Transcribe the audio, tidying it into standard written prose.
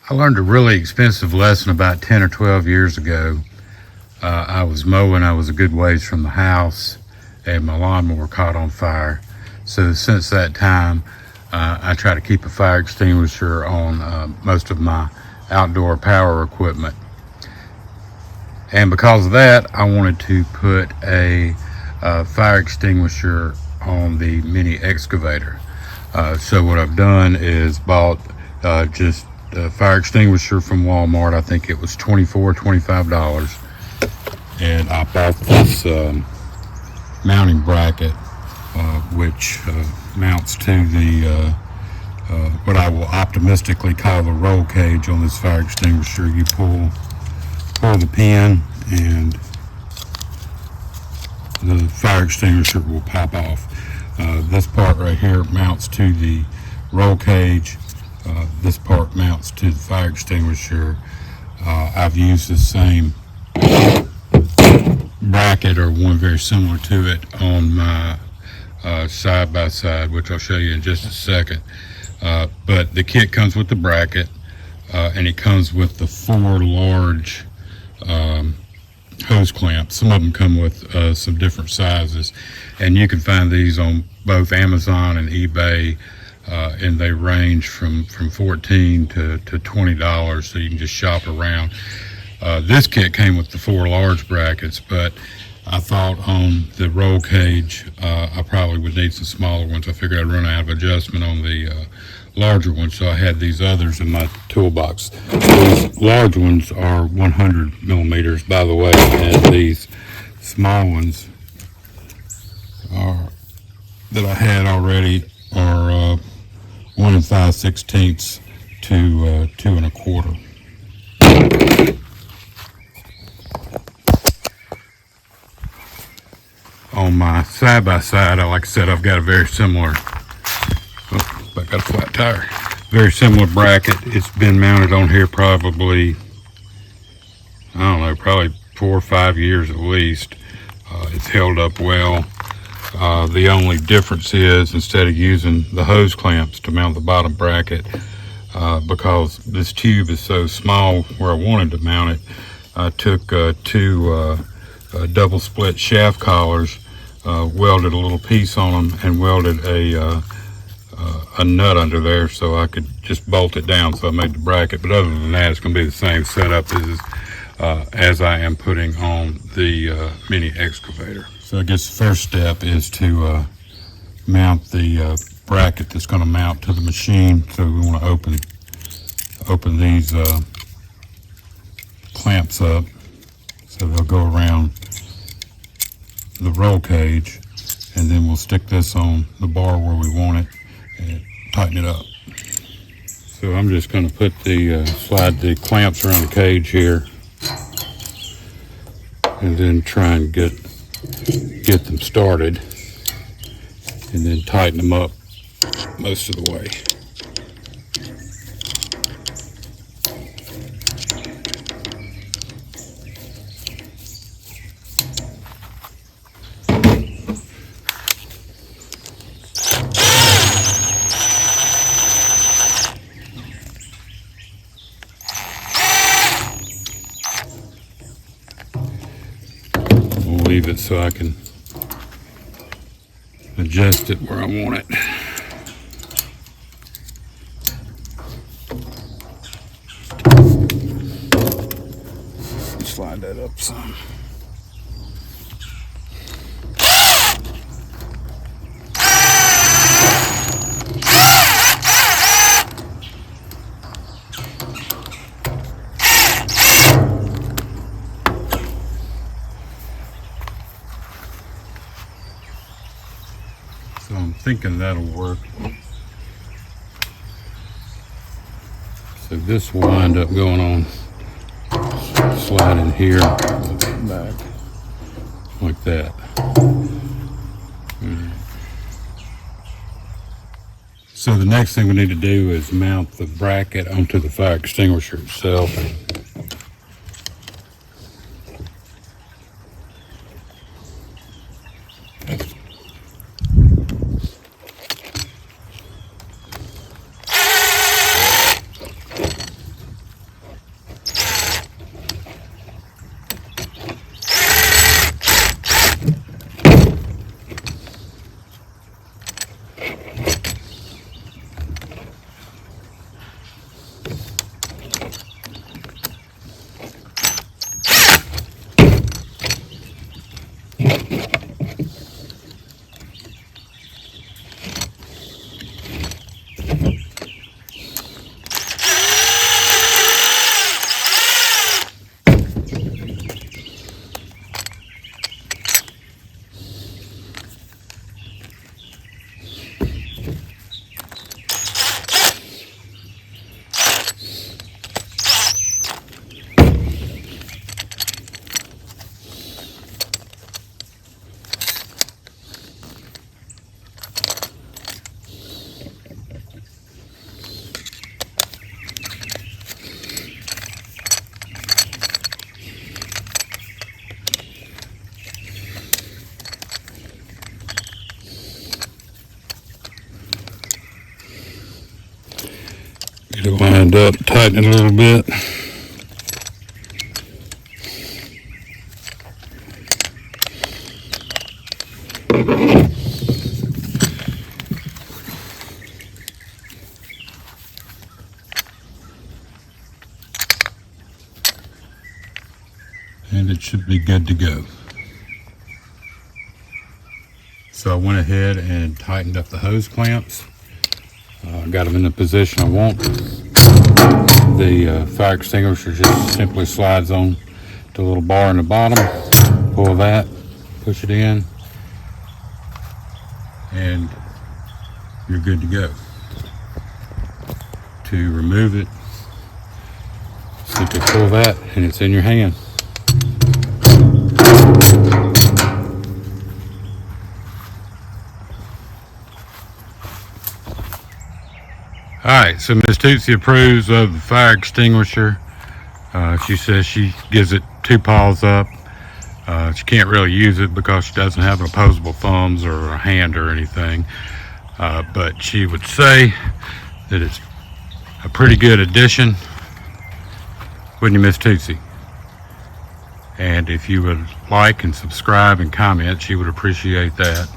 I learned a really expensive lesson about 10 or 12 years ago. I was mowing, I was a good ways from the house, and my lawnmower caught on fire. So since that time, I try to keep a fire extinguisher on most of my outdoor power equipment. And because of that, I wanted to put a fire extinguisher on the mini excavator. So what I've done is bought just a fire extinguisher from Walmart. I think it was $25. And I bought this mounting bracket, which mounts to the what I will optimistically call the roll cage on this fire extinguisher. You pull the pin and the fire extinguisher will pop off. This part right here mounts to the roll cage. This part mounts to the fire extinguisher. I've used the same bracket or one very similar to it on my side-by-side, which I'll show you in just a second. But the kit comes with the bracket, and it comes with the 4 large hose clamps. Some of them come with some different sizes, and you can find these on both Amazon and eBay, and they range from $14 to $20, so you can just shop around. This kit came with the 4 large brackets, but I thought on the roll cage I probably would need some smaller ones. I figured I'd run out of adjustment on the larger ones, so I had these others in my toolbox. These large ones are 100 millimeters, by the way, and these small ones that I had already are 1 5/16 to 2 1/4. On my side-by-side, like I said, I've got a very similar, I got a flat tire, very similar bracket. It's been mounted on here probably, I don't know, probably 4 or 5 years at least. It's held up well. The only difference is, instead of using the hose clamps to mount the bottom bracket, because this tube is so small where I wanted to mount it, I took 2 double split shaft collars, welded a little piece on them, and welded a nut under there so I could just bolt it down. So I made the bracket, but other than that, it's going to be the same setup as I am putting on the mini excavator. So I guess the first step is to mount the bracket that's going to mount to the machine. So we want to open these clamps up so they'll go around the roll cage, and then we'll stick this on the bar where we want it and tighten it up. So I'm just going to put slide the clamps around the cage here, and then try and get them started, and then tighten them up most of the way. Leave it so I can adjust it where I want it. Slide that up some. So I'm thinking that'll work. So this will wind up going on, slide in here, back, like that. So the next thing we need to do is mount the bracket onto the fire extinguisher itself. Get it lined up, tighten it a little bit. And it should be good to go. So I went ahead and tightened up the hose clamps. Got them in the position I want. The fire extinguisher just simply slides on to a little bar in the bottom. Pull that, push it in, and you're good to go. To remove it, simply pull that and it's in your hand. Alright, so Miss Tootsie approves of the fire extinguisher. She says she gives it 2 paws up. She can't really use it because she doesn't have opposable thumbs or a hand or anything. But she would say that it's a pretty good addition. Wouldn't you, Miss Tootsie? And if you would like and subscribe and comment, she would appreciate that.